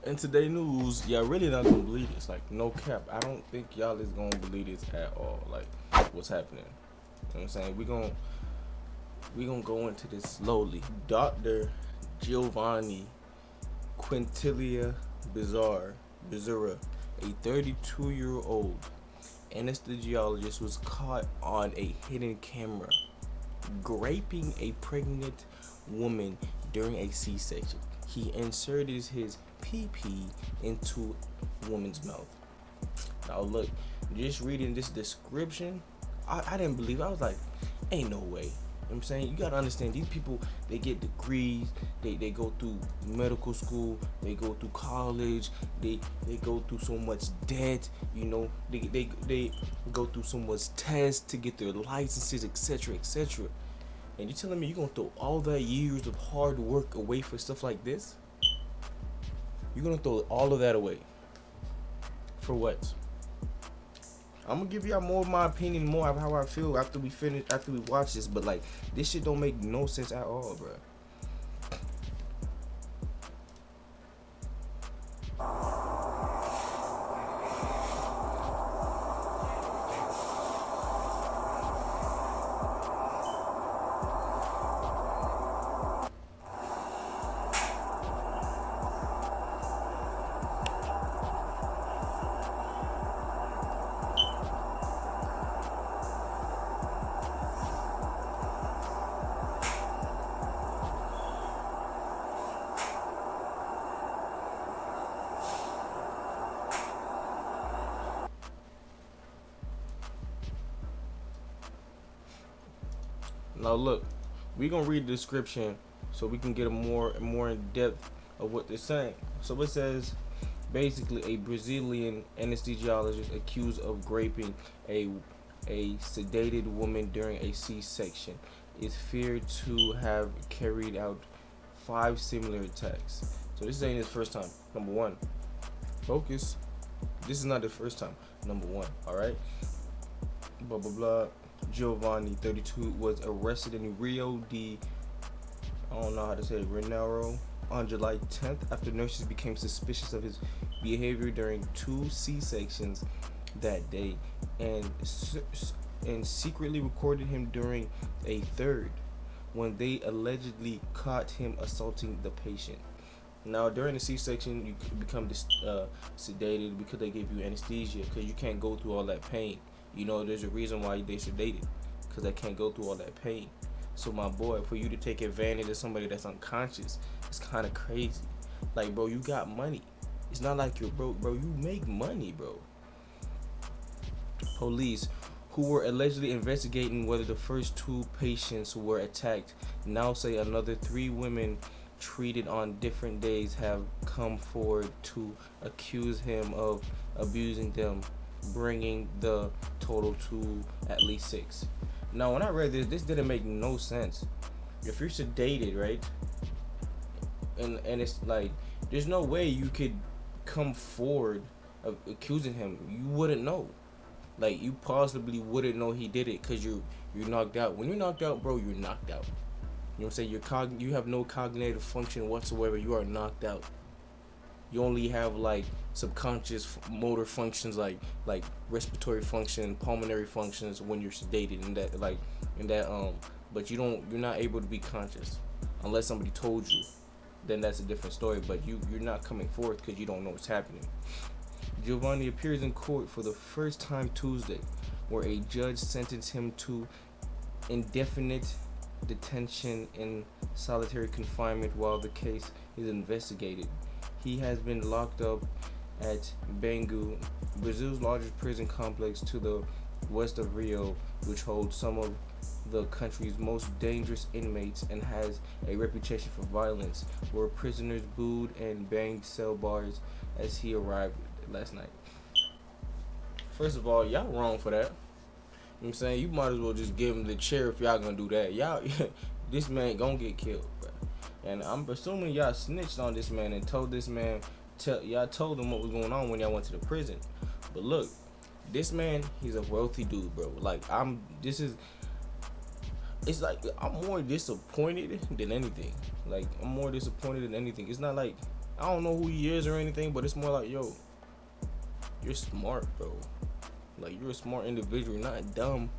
In today's news, y'all really not gonna believe this. Like, no cap. I don't think y'all is gonna believe this at all. Like, what's happening? You know what I'm saying? We gonna go into this slowly. Dr. Giovanni Quintilia Bizzarra, a 32-year-old anesthesiologist, was caught on a hidden camera graping a pregnant woman during a C-section. He inserted his PP into woman's mouth. Now look, just reading this description, I didn't believe it. I was like, ain't no way. You know what I'm saying? You gotta understand, these people, they get degrees, they go through medical school, they go through college, they go through so much debt, they go through so much tests to get their licenses, etc., etc. And you telling me you're gonna throw all that years of hard work away for stuff like this? You're gonna throw all of that away for what? I'm gonna give y'all more of my opinion, more of how I feel after we watch this. But like, this shit don't make no sense at all, bro. Now look, we gonna read the description so we can get a more in depth of what they're saying. So it says, basically, a Brazilian anesthesiologist accused of raping a sedated woman during a C-section is feared to have carried out 5 similar attacks. So this ain't his first time. Number one, focus. This is not the first time. Number one, all right. Blah blah blah. Giovanni, 32, was arrested in Rio de, I don't know how to say it, Janeiro, on July 10th after nurses became suspicious of his behavior during 2 C-sections that day, and secretly recorded him during a third when they allegedly caught him assaulting the patient. Now, during the C-section, you become sedated because they give you anesthesia because you can't go through all that pain. There's a reason why they sedated, because they can't go through all that pain. So my boy, for you to take advantage of somebody that's unconscious, it's kind of crazy. Like, bro, you got money. It's not like you're broke, bro. You make money, bro. Police, who were allegedly investigating whether the first 2 patients were attacked, now say another 3 women treated on different days have come forward to accuse him of abusing them, bringing the total to at least 6. Now, when I read this didn't make no sense. If you're sedated, right, and it's like, there's no way you could come forward of accusing him. You wouldn't know. Like, you possibly wouldn't know he did it because you're knocked out. When you're knocked out, bro, you're knocked out. You know what I'm saying? You have no cognitive function whatsoever. You are knocked out. You only have like subconscious motor functions, like respiratory function, pulmonary functions when you're sedated, but you're not able to be conscious unless somebody told you. Then that's a different story. But you're not coming forth because you don't know what's happening. Giovanni appears in court for the first time Tuesday, where a judge sentenced him to indefinite detention in solitary confinement while the case is investigated. He has been locked up at Bangu, Brazil's largest prison complex to the west of Rio, which holds some of the country's most dangerous inmates and has a reputation for violence, where prisoners booed and banged cell bars as he arrived last night. First of all, y'all wrong for that. You know what I'm saying? You might as well just give him the chair if y'all gonna do that. Y'all, this man gonna get killed, bro. And I'm assuming y'all snitched on this man and told this man, y'all told him what was going on when y'all went to the prison. But look, this man, he's a wealthy dude, bro. Like, it's like, I'm more disappointed than anything. Like, I'm more disappointed than anything. It's not like I don't know who he is or anything, but it's more like, yo, you're smart, bro. Like, you're a smart individual, you're not dumb.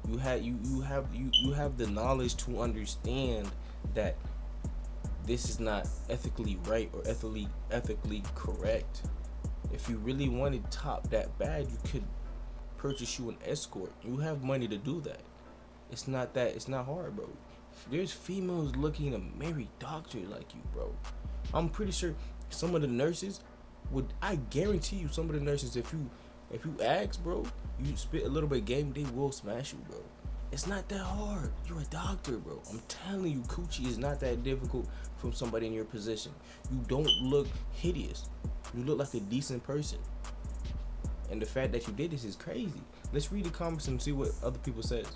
You have the knowledge to understand that this is not ethically right or ethically correct. If you really wanted top that bad, you could purchase you an escort. You have money to do that. It's not hard, bro. There's females looking to marry doctors like you, bro. I'm pretty sure some of the nurses I guarantee you, some of the nurses, if you ask, bro, you spit a little bit of game, they will smash you, bro. It's not that hard. You're a doctor, bro. I'm telling you, coochie is not that difficult from somebody in your position. You don't look hideous. You look like a decent person. And the fact that you did this is crazy. Let's read the comments and see what other people says.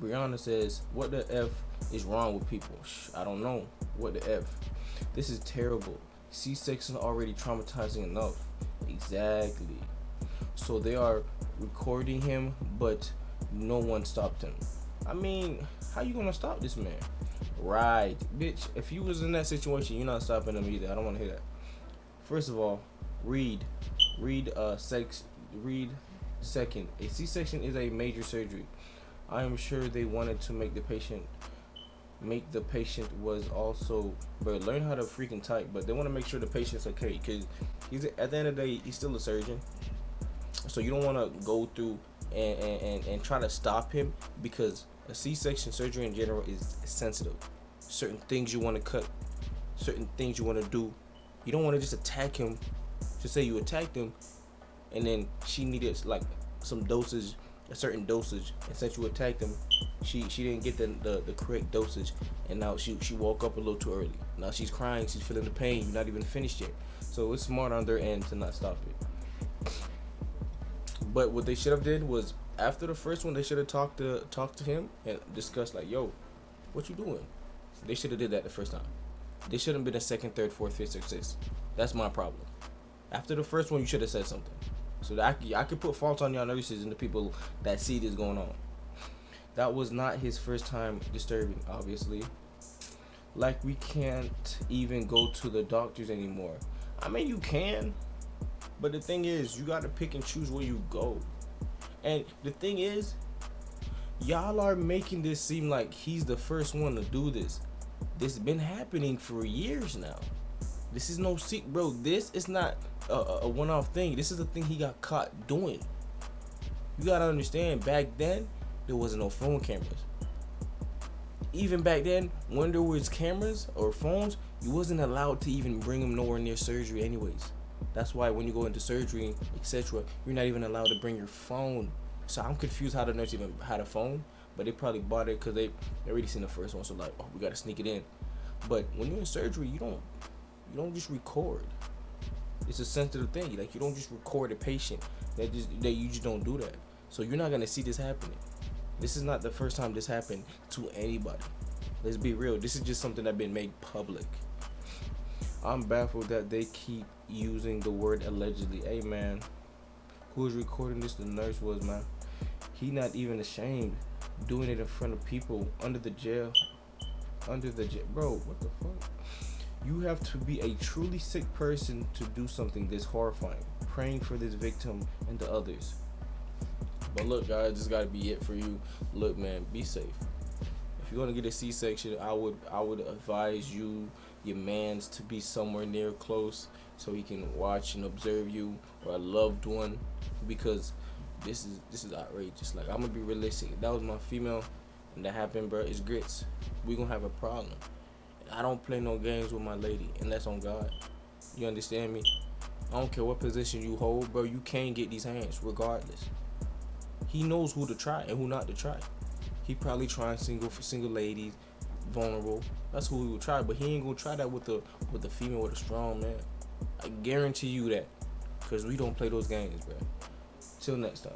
Brianna says, what the F is wrong with people? I don't know. What the F? This is terrible. C-section already traumatizing enough. Exactly. So they are recording him, but no one stopped him. I mean, how you gonna stop this man? Right, bitch. If you was in that situation, you're not stopping him either. I don't want to hear that. First of all, read second. A C-section is a major surgery. I am sure they wanted to make the patient was also, but learn how to freaking type. But they want to make sure the patient's okay, because he's, at the end of the day, he's still a surgeon. So you don't want to go through and try to stop him, because a C-section surgery in general is sensitive. Certain things you want to cut, certain things you want to do. You don't want to just attack him. Just say you attacked him, and then she needed like some dosage, a certain dosage, and since you attacked him, she didn't get the correct dosage, and now she woke up a little too early. Now she's crying, she's feeling the pain. You're not even finished yet. So it's smart on their end to not stop it. But what they should have did was, after the first one, they should have talked to him and discussed like, yo, what you doing? They should have did that the first time. They shouldn't been a second, third, fourth, fifth, sixth, sixth. That's my problem. After the first one, you should have said something. So that I could put fault on y'all nurses and the people that see this going on. That was not his first time disturbing, obviously. Like, we can't even go to the doctors anymore. I mean, you can, but the thing is, you gotta pick and choose where you go. And the thing is, y'all are making this seem like he's the first one to do this. This has been happening for years now. This is no secret, bro. This is not a one-off thing. This is the thing he got caught doing. You gotta understand, back then, there wasn't no phone cameras. Even back then, when there was cameras or phones, you wasn't allowed to even bring them nowhere near surgery anyways. That's why when you go into surgery, etc., you're not even allowed to bring your phone. So I'm confused how the nurse even had a phone, but they probably bought it because they already seen the first one. So like, oh, we gotta sneak it in. But when you're in surgery, you don't just record. It's a sensitive thing. Like, you don't just record a patient. You just don't do that. So you're not gonna see this happening. This is not the first time this happened to anybody. Let's be real. This is just something that been made public. I'm baffled that they keep using the word allegedly. Hey man, who was recording this? The nurse was, man. He not even ashamed doing it in front of people under the jail. Bro, what the fuck? You have to be a truly sick person to do something this horrifying. Praying for this victim and the others. But look, guys, this gotta be it for you. Look, man, be safe. If you're gonna get a C-section, I would advise you, your mans, to be somewhere near close so he can watch and observe you, or a loved one, because this is outrageous. Like, I'm gonna be realistic. If that was my female and that happened, bro, it's grits. We gonna have a problem. I don't play no games with my lady unless on God. You understand me? I don't care what position you hold, bro. You can't get these hands regardless. He knows who to try and who not to try. He probably trying single ladies, vulnerable. That's who he would try, but he ain't gonna try that with the female with a strong man. I guarantee you that, because we don't play those games, bro. Till next time.